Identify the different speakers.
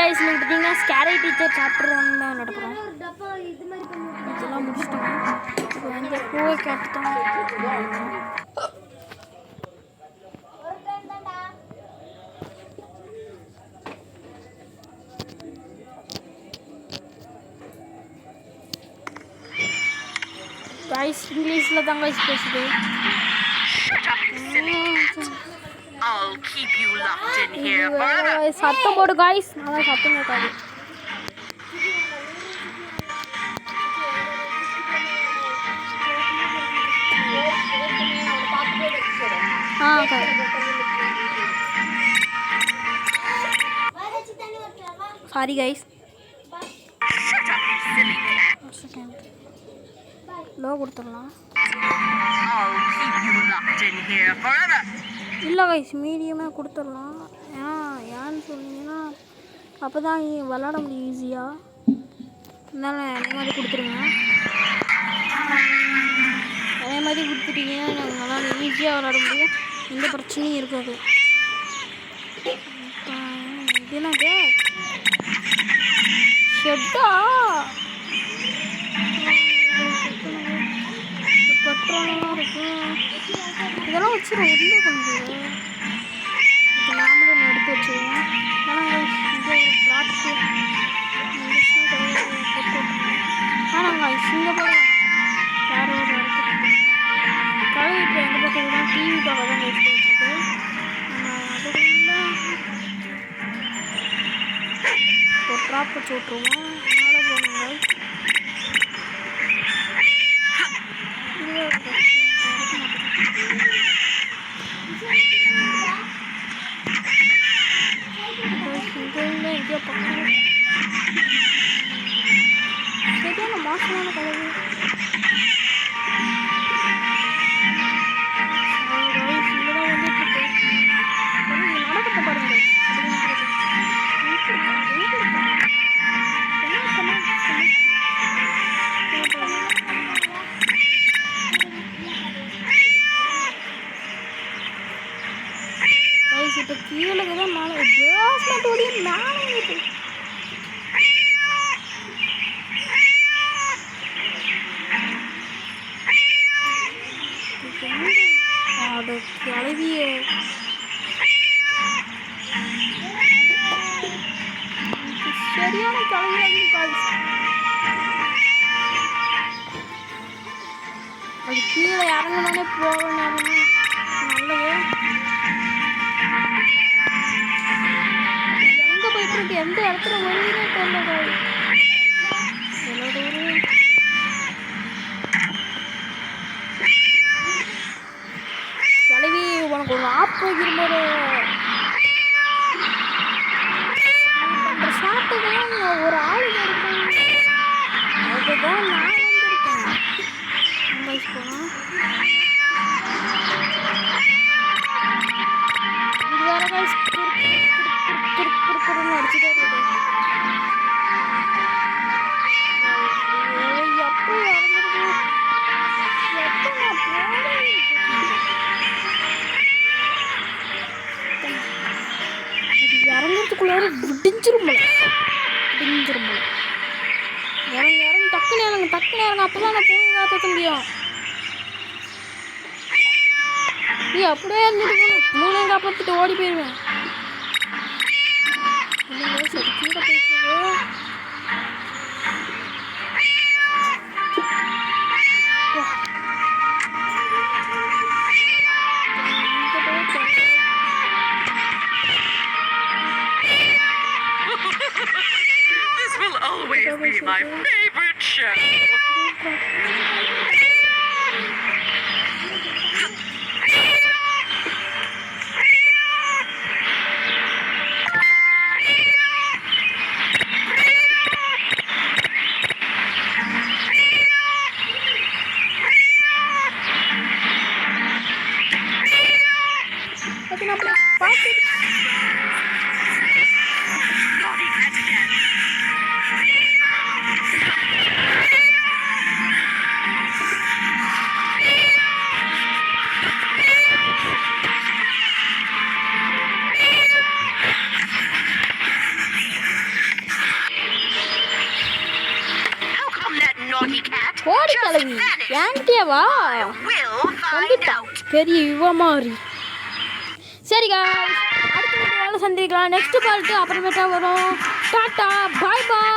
Speaker 1: Guys இன்னைக்கு பாத்தீங்கன்னா scary teacher chapter 1 தான் விளையாட போறோம். ஒரு டப்பா இது மாதிரி பண்ணி இதெல்லாம் முடிச்சிட்டோம். இப்போ வந்து போய் கேட்டோம். ஒரு டைம் தான்டா. गाइस இங்கிலீஷ்ல தான் गाइस பேசுது.
Speaker 2: I'll keep you locked in here forever.
Speaker 1: சத்தம் போடு गाइस. நான் சத்தம் கேட்காது. Sorry guys.
Speaker 2: Shut up, you silly cat.
Speaker 1: Low கொடுத்துடலாம்.
Speaker 2: I'll keep you locked in here forever.
Speaker 1: இல்லை guys மீடியமாக கொடுத்துடலாம். ஏன்னு சொன்னீங்கன்னா அப்போ தான் விளாட முடியும் ஈஸியாக. அதனால் அதே மாதிரி கொடுத்துருங்க. அதே மாதிரி கொடுத்துட்டீங்கன்னா நாங்கள் நல்லா ஈஸியாக விளாட முடியும். எந்த பிரச்சனையும் இருக்காது. இது என்னது ஷெட்டா பெட்ரோல்லாம் இருக்கு. இதெல்லாம் வச்சு ரொம்ப பண்ணுறது. இப்போ நாமளும் ஒன்று எடுத்து வச்சுருவோம். ஆனால் இங்கே ப்ராப்ட்டு ஆனால் இங்கே போடுவோம். வேறு ஒரு இடத்துக்கு கழுவி இப்போ எந்த பக்கம் தான் டிவி பார்க்க தான் வச்சு வச்சுருக்கு. நம்ம அதுக்குள்ள ஒரு ட்ராப் வச்சு விட்ருவோம். மேலே போகணும். சரியான மாசமான கலவு. இங்கதான் வந்துட்டு இருக்கு. நடக்கத்தை பாருங்க. இப்போ கீழே தான் மேலே பேஸ்மெண்ட்டோடைய மேலே இருக்கு. அது கிளவிய சரியான கிளவியாக கால். அது கீழே இறங்கணுன்னே போக நேரம் நல்லது. எங்கே போயிட்டு இருக்கு எந்த இடத்துல வருதுன்னே தெரியல. கிளவி உனக்கு ஒரு ஆப் வைக்கிறம்போது பண்ணுற சாப்பிட்டுதான் ஒரு ஆள் இருக்கேன். அதுதான் நான் வந்திருக்கேன். வயசு போனால் இது வேற வயசு குறுக்குன்னு அடிச்சுட்டே இருக்குது. எப்போ இறந்துருக்கு எப்போ நான் போகிறேன். அது இறங்குறதுக்குள்ளார விடிஞ்சிரும் இறங்க டக்குன்னு இறங்க அப்போ தான் நான் போய் காப்பாற்ற முடியும். நீ அப்படியே இருந்துட்டு மூணு காப்பாற்றிட்டு ஓடி போயிடுவேன். சரி கீழே போயிட்டு
Speaker 2: This will always be my favorite show. Naughty pet again. Kitty cat.
Speaker 1: Bodi
Speaker 2: Just
Speaker 1: கிளவி
Speaker 2: vanish.
Speaker 1: என்கிட்டயே வா
Speaker 2: We'll find
Speaker 1: வந்துட்டா
Speaker 2: out.
Speaker 1: பெரிய இவ மாதிரி சரி guys அடுத்த வீடியோவில் சந்திக்கலாம் நெக்ஸ்ட் பார்ட்டு அப்புறமேட்டா வரும் டாட்டா பாய் பாய்